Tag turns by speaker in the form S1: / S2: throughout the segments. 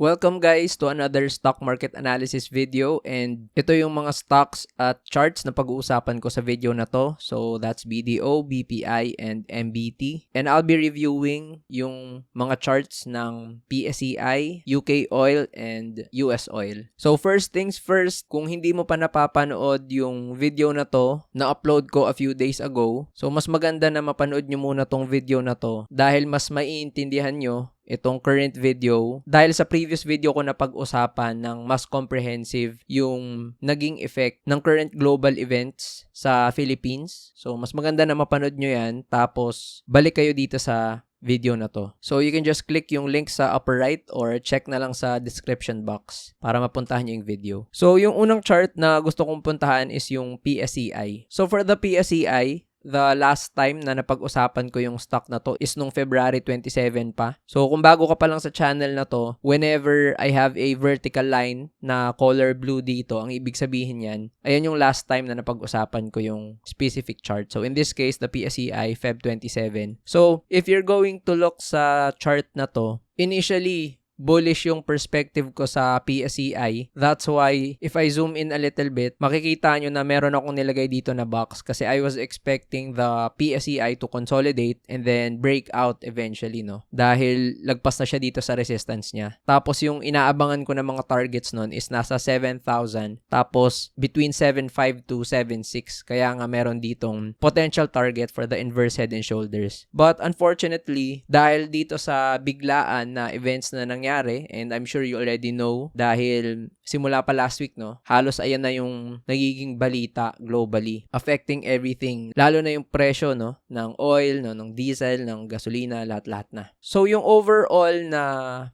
S1: Welcome guys to another stock market analysis video, and ito yung mga stocks at charts na pag-uusapan ko sa video na to. So that's BDO, BPI, and MBT. And I'll be reviewing yung mga charts ng PSEI, UK Oil, and US Oil. So first things first, kung hindi mo pa napapanood yung video na to, na-upload ko a few days ago. So mas maganda na mapanood nyo muna tong video na to dahil mas maiintindihan nyo itong current video dahil sa previous video ko na pag-usapan ng mas comprehensive yung naging effect ng current global events sa Philippines. So, mas maganda na mapanood nyo yan tapos balik kayo dito sa video na to. So, you can just click yung link sa upper right or check na lang sa description box para mapuntahan nyo yung video. So, yung unang chart na gusto kong puntahan is yung PSEI. So, for the PSEI, the last time na napag-usapan ko yung stock na to is nung February 27 pa. So, kung bago ka pa lang sa channel na to, whenever I have a vertical line na color blue dito, ang ibig sabihin yan, ayan yung last time na napag-usapan ko yung specific chart. So, in this case, the PSEI Feb 27. So, if you're going to look sa chart na to, initially, bullish yung perspective ko sa PSEI. That's why, if I zoom in a little bit, makikita nyo na meron akong nilagay dito na box kasi I was expecting the PSEI to consolidate and then break out eventually, no? Dahil lagpas na siya dito sa resistance niya. Tapos yung inaabangan ko na mga targets nun is nasa 7,000. Tapos between 7.5 to 7.6. Kaya nga meron ditong potential target for the inverse head and shoulders. But unfortunately, dahil dito sa biglaan na events na nangyari, and I'm sure you already know dahil simula pa last week, no, halos ayan na yung nagiging balita globally affecting everything, lalo na yung presyo, no, ng oil, no, ng diesel, ng gasolina, lahat-lahat na. So yung overall na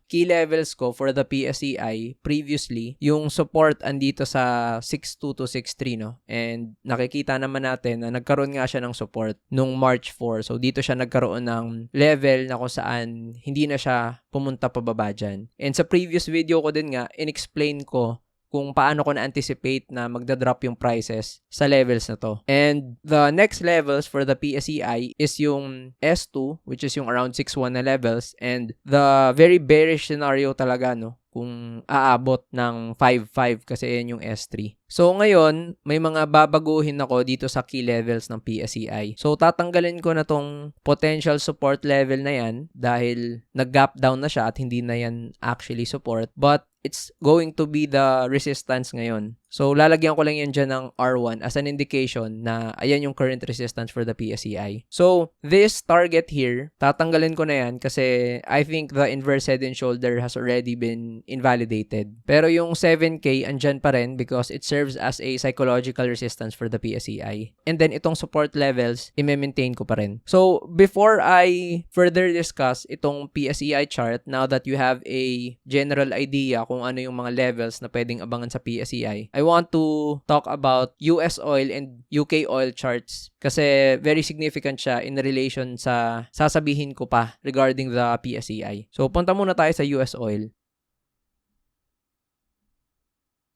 S1: key levels ko for the PSEI previously, yung support andito sa 6.2 to 6.3, no, and nakikita naman natin na nagkaroon nga siya ng support nung March 4. So dito siya nagkaroon ng level na kung saan hindi na siya pumunta pababa dyan. And sa previous video ko din nga, in-explain ko kung paano ko na-anticipate na magdadrop yung prices sa levels na to. And the next levels for the PSEI is yung S2, which is yung around 6.1 na levels, and the very bearish scenario talaga, no, kung aabot ng 5.5 kasi yan yung S3. So ngayon, may mga babaguhin ako dito sa key levels ng PSEI. So tatanggalin ko na tong potential support level na yan dahil nag-gap down na siya at hindi na yan actually support. But it's going to be the resistance ngayon. So lalagyan ko lang yan dyan ng R1 as an indication na ayan yung current resistance for the PSEI. So this target here, tatanggalin ko na yan kasi I think the inverse head and shoulder has already been invalidated. Pero yung 7K andyan pa rin because it serves as a psychological resistance for the PSEI. And then itong support levels, i-maintain ko pa rin. So before I further discuss itong PSEI chart, now that you have a general idea kung ano yung mga levels na pwedeng abangan sa PSEI, I want to talk about US oil and UK oil charts kasi very significant siya in relation sa sasabihin ko pa regarding the PSEI. So punta muna tayo sa US oil.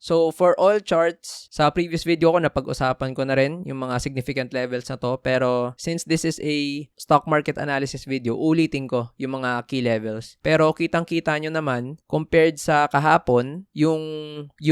S1: So, for all charts, sa previous video ko, napag-usapan ko na rin yung mga significant levels na to. Pero, since this is a stock market analysis video, ulitin ko yung mga key levels. Pero, kitang-kita nyo naman, compared sa kahapon, yung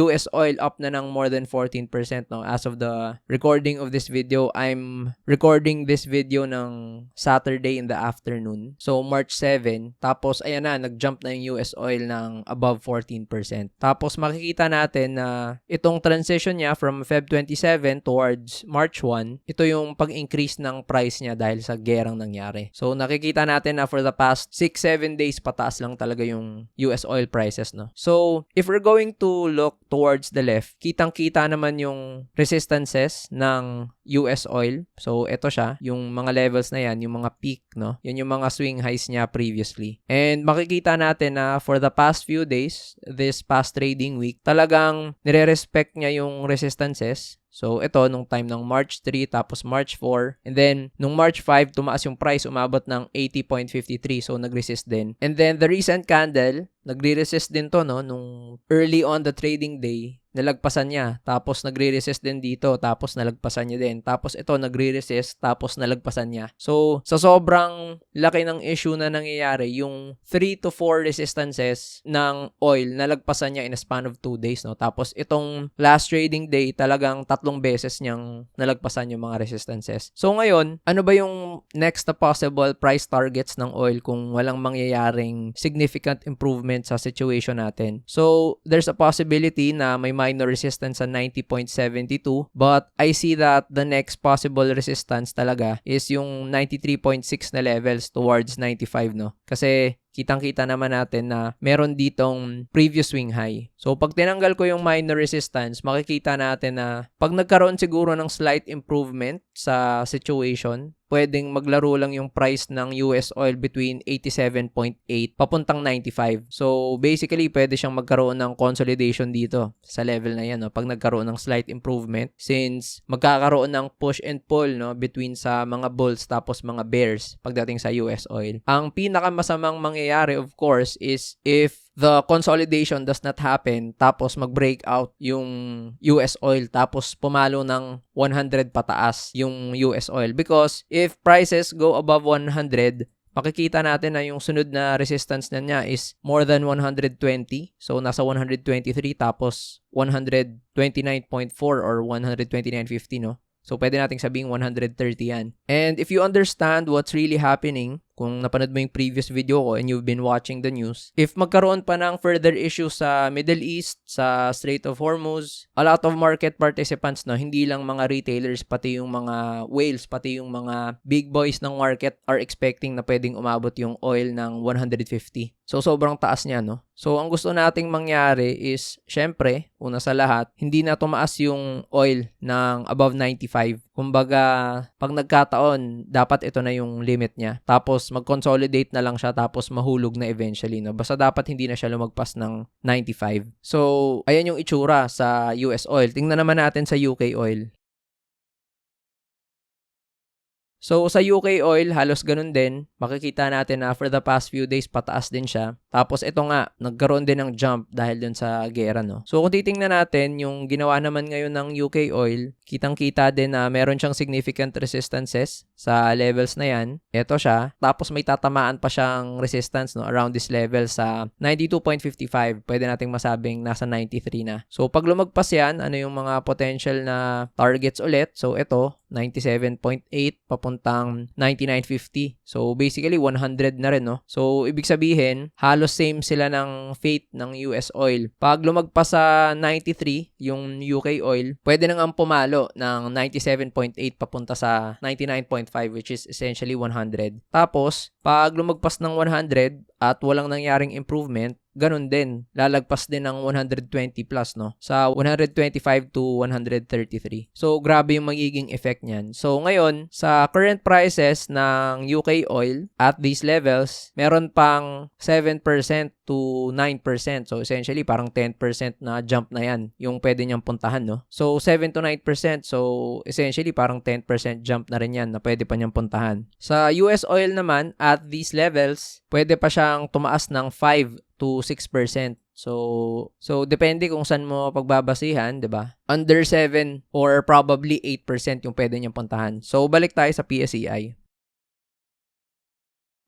S1: US oil up na ng more than 14%. No? As of the recording of this video, I'm recording this video ng Saturday in the afternoon. So, March 7. Tapos, ayan na, nag-jump na yung US oil ng above 14%. Tapos, makikita natin na itong transition niya from Feb 27 towards March 1, ito yung pag-increase ng price niya dahil sa gerang nangyari. So, nakikita natin na for the past 6-7 days, pataas lang talaga yung US oil prices, no? So, if we're going to look towards the left, kitang-kita naman yung resistances ng US oil. So, ito siya, yung mga levels na yan, yung mga peak, no? Yan yung mga swing highs niya previously. And makikita natin na for the past few days, this past trading week, talagang nire-respect niya yung resistances. So, ito, nung time ng March 3, tapos March 4, and then, nung March 5, tumaas yung price, umabot ng 80.53, so nag-resist din. And then, the recent candle, nagre-resist din to, no, nung early on the trading day, nalagpasan niya, tapos nagre-resist din dito, tapos nalagpasan niya din. Tapos ito, nagre-resist, tapos nalagpasan niya. So, sa sobrang laki ng issue na nangyayari, yung 3 to 4 resistances ng oil, nalagpasan niya in a span of 2 days, no? Tapos itong last trading day, talagang 3 beses niyang nalagpasan yung mga resistances. So, ngayon, ano ba yung next na possible price targets ng oil kung walang mangyayaring significant improvement sa situation natin? So, there's a possibility na may minor resistance sa 90.72, but I see that the next possible resistance talaga is yung 93.6 na levels towards 95, no? Kasi kitang-kita naman natin na meron ditong previous swing high. So, pag tinanggal ko yung minor resistance, makikita natin na pag nagkaroon siguro ng slight improvement sa situation, pwedeng maglaro lang yung price ng US oil between 87.8 papuntang 95. So, basically, pwede siyang magkaroon ng consolidation dito sa level na yan, no? Pag nagkaroon ng slight improvement, since magkakaroon ng push and pull, no, between sa mga bulls tapos mga bears pagdating sa US oil. Ang pinakamasamang mangyayari, of course, is if the consolidation does not happen, tapos mag-break out yung US oil, tapos pumalo ng 100 pataas yung US oil. Because if prices go above 100, makikita natin na yung sunod na resistance na niya is more than 120. So, nasa 123 tapos 129.4 or 129.50, no? So, pwede nating sabing 130 yan. And if you understand what's really happening, kung napanood mo yung previous video ko and you've been watching the news, if magkaroon pa ng further issues sa Middle East, sa Strait of Hormuz, a lot of market participants, no, hindi lang mga retailers, pati yung mga whales, pati yung mga big boys ng market are expecting na pwedeng umabot yung oil ng 150. So, sobrang taas niya, no? So, ang gusto nating mangyari is, syempre, una sa lahat, hindi na tumaas yung oil ng above 95. Kumbaga, pag nagkataon, dapat ito na yung limit niya. Tapos, mag-consolidate na lang siya, tapos mahulog na eventually, no? Basta dapat hindi na siya lumagpas ng 95. So, ayan yung itsura sa US oil. Tingnan naman natin sa UK oil. So, sa UK oil, halos ganun din. Makikita natin na for the past few days, pataas din siya. Tapos, ito nga, nagkaroon din ng jump dahil dun sa gera, no? So, kung titingnan natin, yung ginawa naman ngayon ng UK oil, kitang-kita din na meron siyang significant resistances sa levels na yan. Ito siya. Tapos, may tatamaan pa siyang resistance, no, around this level sa 92.55. Pwede nating masabing nasa 93 na. So, pag lumagpas yan, ano yung mga potential na targets ulit? So, ito, 97.8 papuntang 99.50. So, basically, 100 na rin, no? So, ibig sabihin, halos same sila ng fate ng US oil. Pag lumagpas sa 93, yung UK oil, pwede nang pumalo ng 97.8 papunta sa 99.5, which is essentially 100. Tapos, pag lumagpas ng 100 at walang nangyaring improvement, ganun din, lalagpas din ng 120 plus, no? Sa 125 to 133. So, grabe yung magiging effect niyan. So, ngayon, sa current prices ng UK oil at these levels, meron pang 7% to 9%. So, essentially, parang 10% na jump na yan yung pwede niyang puntahan, no? So, 7 to 9%. So, essentially, parang 10% jump na rin yan na pwede pa niyang puntahan. Sa US oil naman, at these levels, pwede pa siyang tumaas ng 5 to 6%. So depende kung saan mo pagbabasihan, 'di ba? Under 7 or probably 8% yung pwede niyang puntahan. So, balik tayo sa PSEI.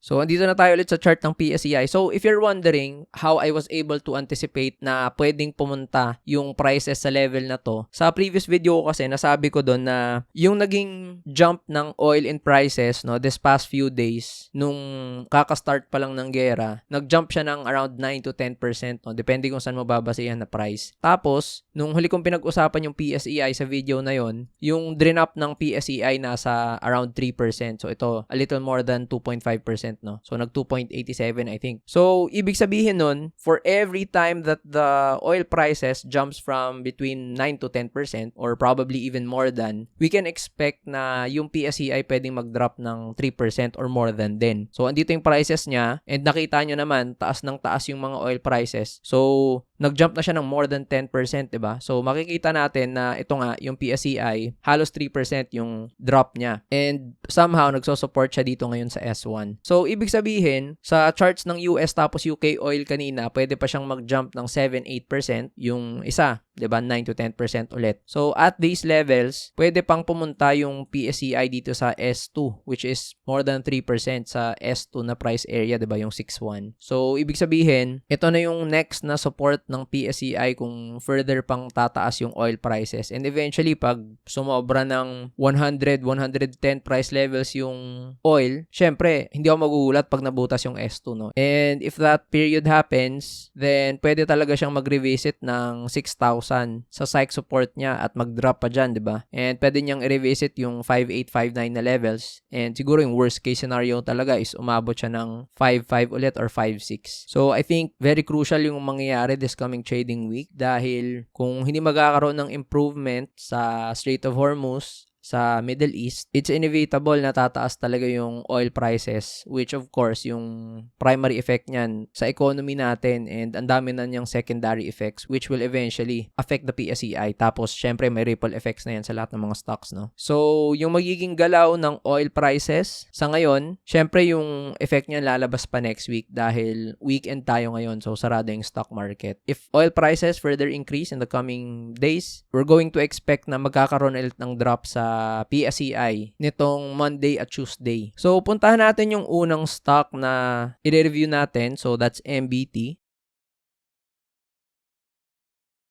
S1: So, andito na tayo ulit sa chart ng PSEI. So, if you're wondering how I was able to anticipate na pwedeng pumunta yung prices sa level na to, sa previous video ko kasi nasabi ko doon na yung naging jump ng oil in prices, no, this past few days, nung kakastart pa lang ng gera, nag-jump siya ng around 9 to 10%, no, depende kung saan mo babasihan na price. Tapos, nung huli kong pinag-usapan yung PSEI sa video na yon, yung drop ng PSEI nasa around 3%. So, ito, a little more than 2.5%. No? So, nag 2.87 I think. So, ibig sabihin nun, for every time that the oil prices jumps from between 9 to 10% or probably even more than, we can expect na yung PSEI pwedeng mag-drop ng 3% or more than din. So, andito yung prices niya and nakita nyo naman, taas ng taas yung mga oil prices. So, nag-jump na siya ng more than 10%, diba? So, makikita natin na ito nga, yung PSEI, halos 3% yung drop niya. And somehow, nagsosupport siya dito ngayon sa S1. So, ibig sabihin, sa charts ng US tapos UK oil kanina, pwede pa siyang mag-jump ng 7-8%. Yung isa, 'di ba? 9 to 10% ulit. So at these levels, pwede pang pumunta yung PSEI dito sa S2, which is more than 3% sa S2 na price area, 'di ba? Yung 6.1. So ibig sabihin, ito na yung next na support ng PSEI kung further pang tataas yung oil prices. And eventually, pag sumobra ng 100, 110 price levels yung oil, syempre, hindi ako magugulat pag nabutas yung S2, no? And if that period happens, then pwede talaga siyang mag-revisit ng 6,000 sa psych support niya at mag-drop pa dyan, di ba? And pwede niyang i-revisit yung 5,859 na levels. And siguro yung worst case scenario talaga is umabot siya ng 5,500 ulit or 5,600. So, I think very crucial yung mangyayari this coming trading week dahil kung hindi magkakaroon ng improvement sa Strait of Hormuz, sa Middle East, it's inevitable na tataas talaga yung oil prices, which of course, yung primary effect niyan sa economy natin, and ang dami na niyang secondary effects which will eventually affect the PSEI. Tapos, syempre, may ripple effects na yan sa lahat ng mga stocks, no? So, yung magiging galaw ng oil prices sa ngayon, syempre, yung effect niyan lalabas pa next week dahil weekend tayo ngayon, so sarado yung stock market. If oil prices further increase in the coming days, we're going to expect na magkakaroon ulit ng drop sa PSEI nitong Monday at Tuesday. So, puntahan natin yung unang stock na i-review natin. So, that's MBT.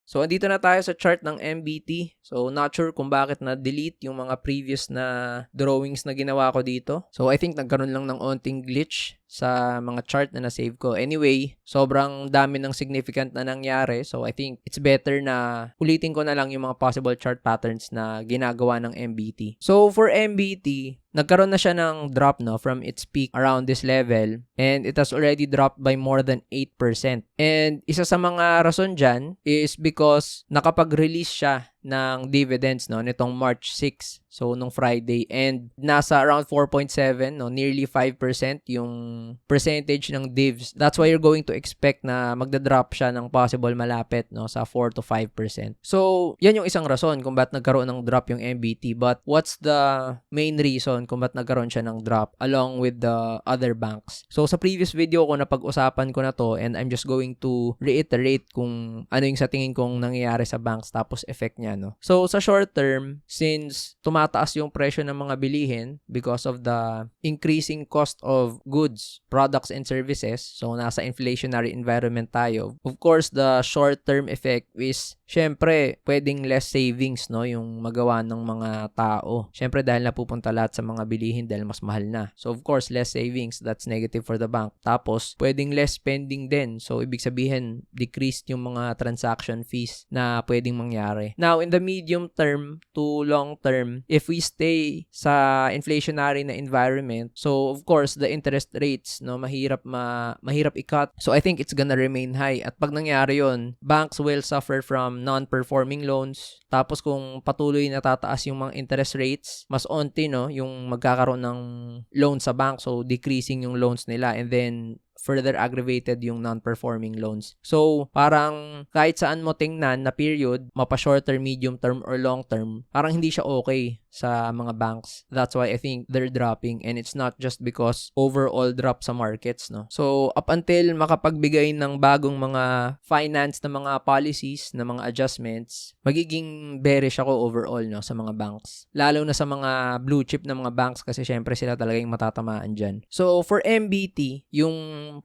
S1: So, andito na tayo sa chart ng MBT. So, not sure kung bakit na-delete yung mga previous na drawings na ginawa ko dito. So, I think nagkaroon lang ng onting glitch sa mga chart na na-save ko. Anyway, sobrang dami ng significant na nangyari. So, I think it's better na ulitin ko na lang yung mga possible chart patterns na ginagawa ng MBT. So, for MBT, nagkaroon na siya ng drop, no, from its peak around this level, and it has already dropped by more than 8%. And isa sa mga rason dyan is because nakapag-release siya ng dividends, no, nitong March 6. So, nung Friday. And nasa around 4.7, no, nearly 5% yung percentage ng divs. That's why you're going to expect na magda-drop siya ng possible malapit, no, sa 4 to 5%. So, yan yung isang rason kung ba't nagkaroon ng drop yung MBT. But what's the main reason kung ba't nagkaroon siya ng drop along with the other banks? So, sa previous video ko napag-usapan ko na to, and I'm just going to reiterate kung ano yung sa tingin kong nangyayari sa banks tapos effect niya, no. So, sa short term, since tumataas yung presyo ng mga bilihin because of the increasing cost of goods, products, and services, so nasa inflationary environment tayo, of course, the short-term effect is, syempre, pwedeng less savings, no, yung magawa ng mga tao. Syempre, dahil napupunta lahat sa mga bilihin dahil mas mahal na. So, of course, less savings, that's negative for the bank. Tapos, pwedeng less spending din. So, ibig sabihin, decreased yung mga transaction fees na pwedeng mangyari. Now, in the medium term to long term, if we stay sa inflationary na environment, so, of course, the interest rates, no, mahirap i-cut. So, I think it's gonna remain high. At pag nangyari yun, banks will suffer from non-performing loans. Tapos kung patuloy na tataas yung mga interest rates, mas onti, no, yung magkakaroon ng loan sa bank. So, decreasing yung loans nila, and then further aggravated yung non-performing loans. So, parang kahit saan mo tingnan na period, mapa-short term, medium term, or long term, parang hindi siya okay sa mga banks. That's why I think they're dropping, and it's not just because overall drop sa markets, no. So, up until makapagbigay ng bagong mga finance na mga policies, na mga adjustments, magiging bearish ako overall, no, sa mga banks. Lalo na sa mga blue chip na mga banks kasi syempre sila talaga yung matatamaan dyan. So, for MBT, yung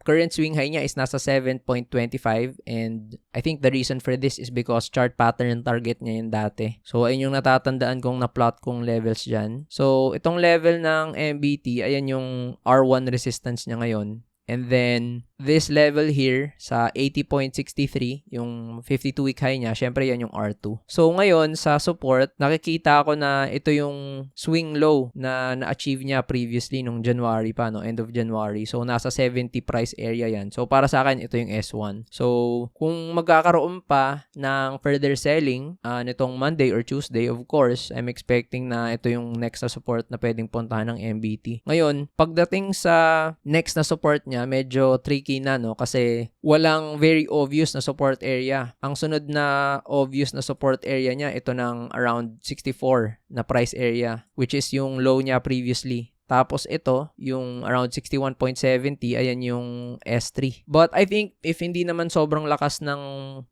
S1: current swing high niya is nasa 7.25, and I think the reason for this is because chart pattern target niya yun dati. So, ayun yung natatandaan kong na-plot kong levels dyan. So, itong level ng MBT, ayan yung R1 resistance niya ngayon. And then, this level here sa 80.63, yung 52-week high niya, syempre yan yung R2. So, ngayon, sa support, nakikita ko na ito yung swing low na na-achieve niya previously nung January pa, no? End of January. So, nasa 70 price area yan. So, para sa akin, ito yung S1. So, kung magkakaroon pa ng further selling nitong Monday or Tuesday, of course, I'm expecting na ito yung next na support na pwedeng puntahan ng MBT. Ngayon, pagdating sa next na support niya, medyo tricky na, no, kasi walang very obvious na support area. Ang sunod na obvious na support area niya, ito ng around 64 na price area, which is yung low niya previously Tapos ito, yung around 61.70, ayan yung S3. But I think if hindi naman sobrang lakas ng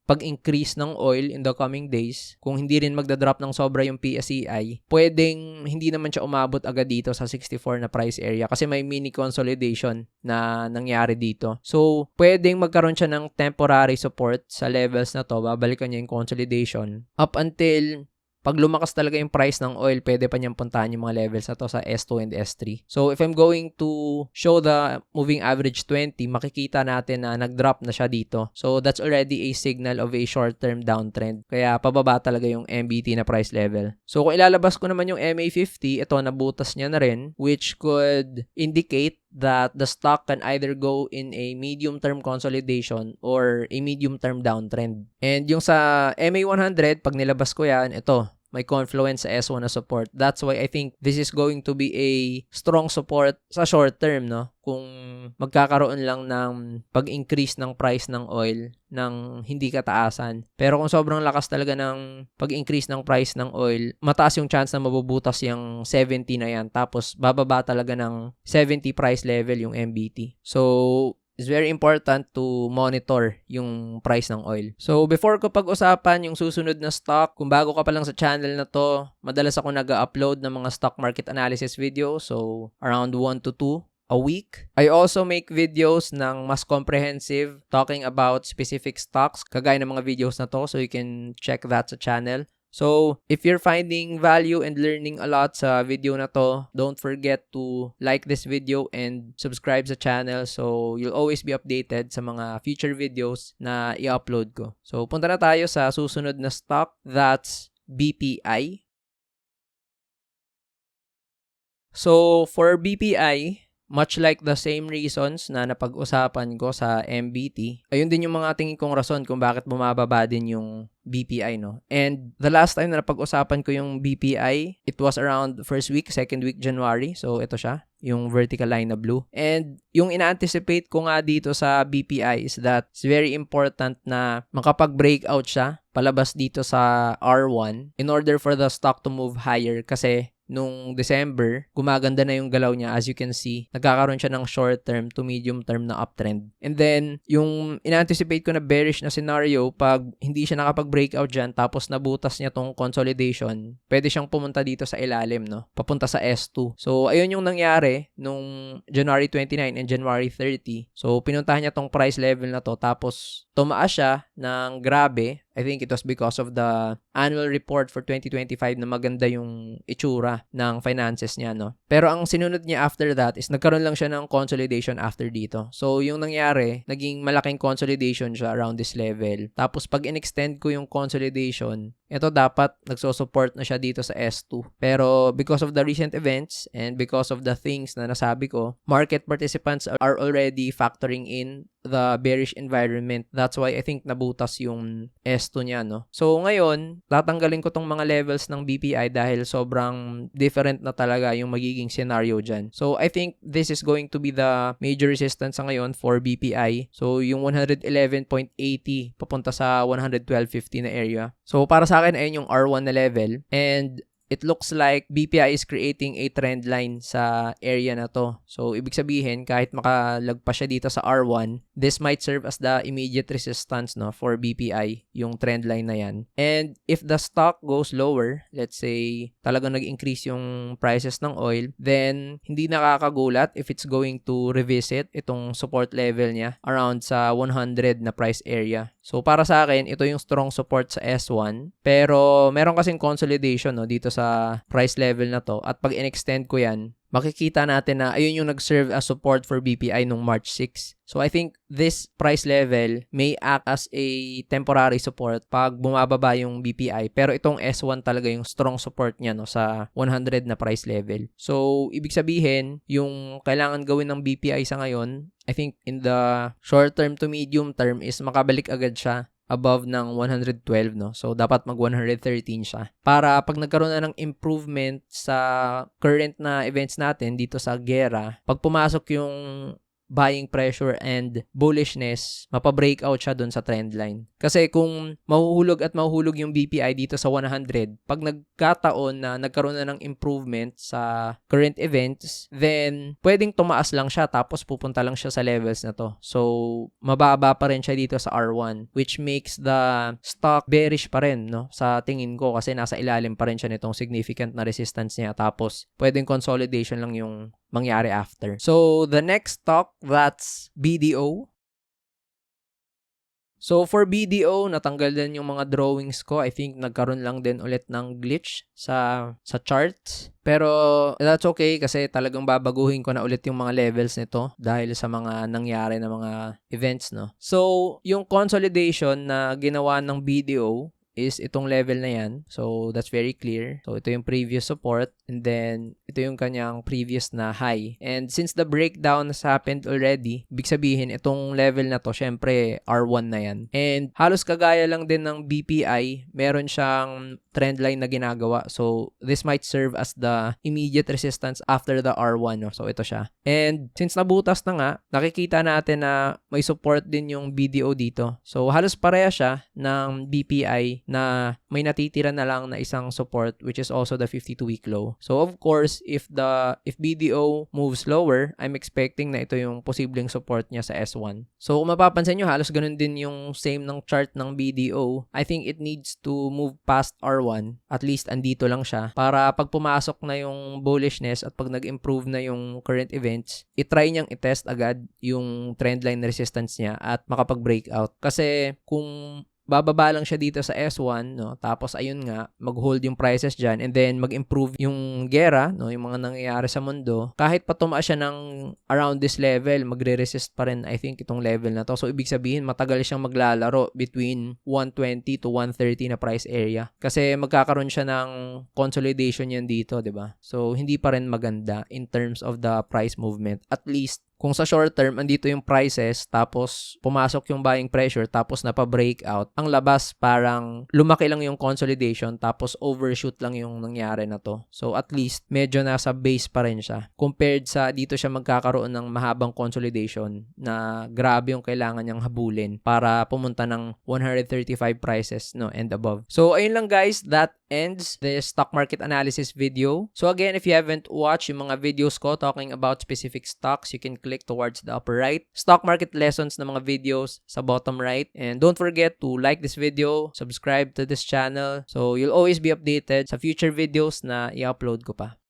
S1: pag-increase ng oil in the coming days, kung hindi rin magdadrop ng sobra yung PSEI, pwedeng hindi naman siya umabot agad dito sa 64 na price area kasi may mini consolidation na nangyari dito. So, pwedeng magkaroon siya ng temporary support sa levels na to, babalikan niya yung consolidation up until pag lumakas talaga yung price ng oil, pwede pa niyang puntahan yung mga levels na to sa S2 and S3. So, if I'm going to show the moving average 20, makikita natin na nag-drop na siya dito. So, that's already a signal of a short-term downtrend. Kaya, pababa talaga yung MBT na price level. So, kung ilalabas ko naman yung MA50, ito, nabutas niya na rin, which could indicate that the stock can either go in a medium-term consolidation or a medium-term downtrend. And yung sa MA100, pag nilabas ko yan, ito, may confluence sa S1 na support. That's why I think this is going to be a strong support sa short term, no? Kung magkakaroon lang ng pag-increase ng price ng oil ng hindi kataasan. Pero kung sobrang lakas talaga ng pag-increase ng price ng oil, mataas yung chance na mabubutas yung 70 na yan. Tapos bababa talaga ng 70 price level yung MBT. So, it's very important to monitor yung price ng oil. So, before ko pag-usapan yung susunod na stock, kung bago ka pa lang sa channel na to, madalas ako nag-upload ng mga stock market analysis video. So, around 1 to 2 a week. I also make videos ng mas comprehensive talking about specific stocks, kagaya ng mga videos na to. So, you can check that sa channel. So, if you're finding value and learning a lot sa video na to, don't forget to like this video and subscribe sa channel so you'll always be updated sa mga future videos na i-upload ko. So, punta na tayo sa susunod na stock. That's BPI. So, for BPI, much like the same reasons na napag-usapan ko sa MBT, ayun din yung mga tingin kong rason kung bakit bumababa din yung BPI, no? And the last time na napag-usapan ko yung BPI, it was around first week, second week January. So, ito siya, yung vertical line na blue. And yung ina-anticipate ko nga dito sa BPI is that it's very important na makapag-breakout siya palabas dito sa R1 in order for the stock to move higher kasi nung December, gumaganda na yung galaw niya. As you can see, nagkakaroon siya ng short-term to medium-term na uptrend. And then, yung in-anticipate ko na bearish na scenario, pag hindi siya nakapag-breakout dyan, tapos nabutas niya tong consolidation, pwede siyang pumunta dito sa ilalim, no? Papunta sa S2. So, ayun yung nangyari nung January 29 and January 30. So, pinuntahan niya tong price level na to, tapos tumaas siya ng grabe. I think it was because of the annual report for 2025 na maganda yung itsura ng finances niya, no? Pero ang sinunod niya after that is nagkaroon lang siya ng consolidation after dito. So, yung nangyari, naging malaking consolidation siya around this level. Tapos, pag in-extend ko yung consolidation, ito dapat nagsosupport na siya dito sa S2. Pero because of the recent events and because of the things na nasabi ko, market participants are already factoring in the bearish environment. That's why I think nabutas yung S2 niya, no? So, ngayon, tatanggalin ko tong mga levels ng BPI dahil sobrang different na talaga yung magiging scenario dyan. So, I think this is going to be the major resistance sa ngayon for BPI. So, yung 111.80 papunta sa 112.50 na area. So, para sa akin, ayun yung R1 na level. And it looks like BPI is creating a trend line sa area na to. So, ibig sabihin, kahit makalagpas siya dito sa R1, this might serve as the immediate resistance, no, for BPI, yung trend line na yan. And if the stock goes lower, let's say, talagang nag-increase yung prices ng oil, then hindi nakakagulat if it's going to revisit itong support level niya around sa 100 na price area. So, para sa akin, ito yung strong support sa S1. Pero, meron kasing consolidation, no, dito sa price level na to. At pag in-extend ko yan, makikita natin na ayun yung nag-serve as support for BPI nung March 6. So, I think this price level may act as a temporary support pag bumababa yung BPI. Pero itong S1 talaga yung strong support niya, no, sa 100 na price level. So, ibig sabihin, yung kailangan gawin ng BPI sa ngayon, I think in the short term to medium term is makabalik agad siya above ng 112, no? So, dapat mag 113 siya. Para pag nagkaroon na ng improvement sa current na events natin dito sa gera, pag pumasok yung buying pressure and bullishness, mapabreakout siya dun sa trend line. Kasi kung mahuhulog yung BPI dito sa 100, pag nagkataon na nagkaroon na ng improvement sa current events, then pwedeng tumaas lang siya tapos pupunta lang siya sa levels na to. So, mababa pa rin siya dito sa R1, which makes the stock bearish pa rin, no? Sa tingin ko kasi nasa ilalim pa rin siya nitong significant na resistance niya. Tapos, pwedeng consolidation lang yung mangyari after. So, the next stock, that's BDO. So, for BDO, natanggal din yung mga drawings ko. I think nagkaroon lang din ulit ng glitch sa charts. Pero, that's okay kasi talagang babaguhin ko na ulit yung mga levels nito dahil sa mga nangyari na mga events, no? So, yung consolidation na ginawa ng BDO is itong level na yan. So, that's very clear. So, ito yung previous support and then ito yung kanyang previous na high. And since the breakdown has happened already, ibig sabihin itong level na to, syempre R1 na yan. And halos kagaya lang din ng BPI, meron siyang trend line na ginagawa. So, this might serve as the immediate resistance after the R1. No? So, ito siya. And since nabutas na nga, nakikita natin na may support din yung BDO dito. So, halos pareha siya ng BPI na may natitira na lang na isang support which is also the 52-week low. So, of course, if BDO moves lower, I'm expecting na ito yung posibleng support niya sa S1. So, kung mapapansin nyo, halos ganun din yung same ng chart ng BDO. I think it needs to move past R1. At least, andito lang siya. Para pag pumasok na yung bullishness at pag nag-improve na yung current events, itry niyang itest agad yung trendline resistance niya at makapag-breakout. Kasi, kung bababa lang siya dito sa S1, no? Tapos ayun nga, mag-hold yung prices dyan and then mag-improve yung gera, no? Yung mga nangyayari sa mundo. Kahit pa tumaas siya ng around this level, magre-resist pa rin I think itong level na to. So ibig sabihin, matagal siyang maglalaro between 120 to 130 na price area. Kasi magkakaroon siya ng consolidation yan dito, 'di ba? So hindi pa rin maganda in terms of the price movement. At least kung sa short term, andito yung prices, tapos pumasok yung buying pressure, tapos napa-breakout, ang labas parang lumaki lang yung consolidation, tapos overshoot lang yung nangyari na to. So at least, medyo nasa base pa rin siya. Compared sa dito siya magkakaroon ng mahabang consolidation na grabe yung kailangan niyang habulin para pumunta ng 135 prices, no, and above. So ayun lang guys, that ends the stock market analysis video. So again, if you haven't watched yung mga videos ko talking about specific stocks, you can click towards the upper right. Stock market lessons na mga videos sa bottom right. And don't forget to like this video, subscribe to this channel, so you'll always be updated sa future videos na i-upload ko pa.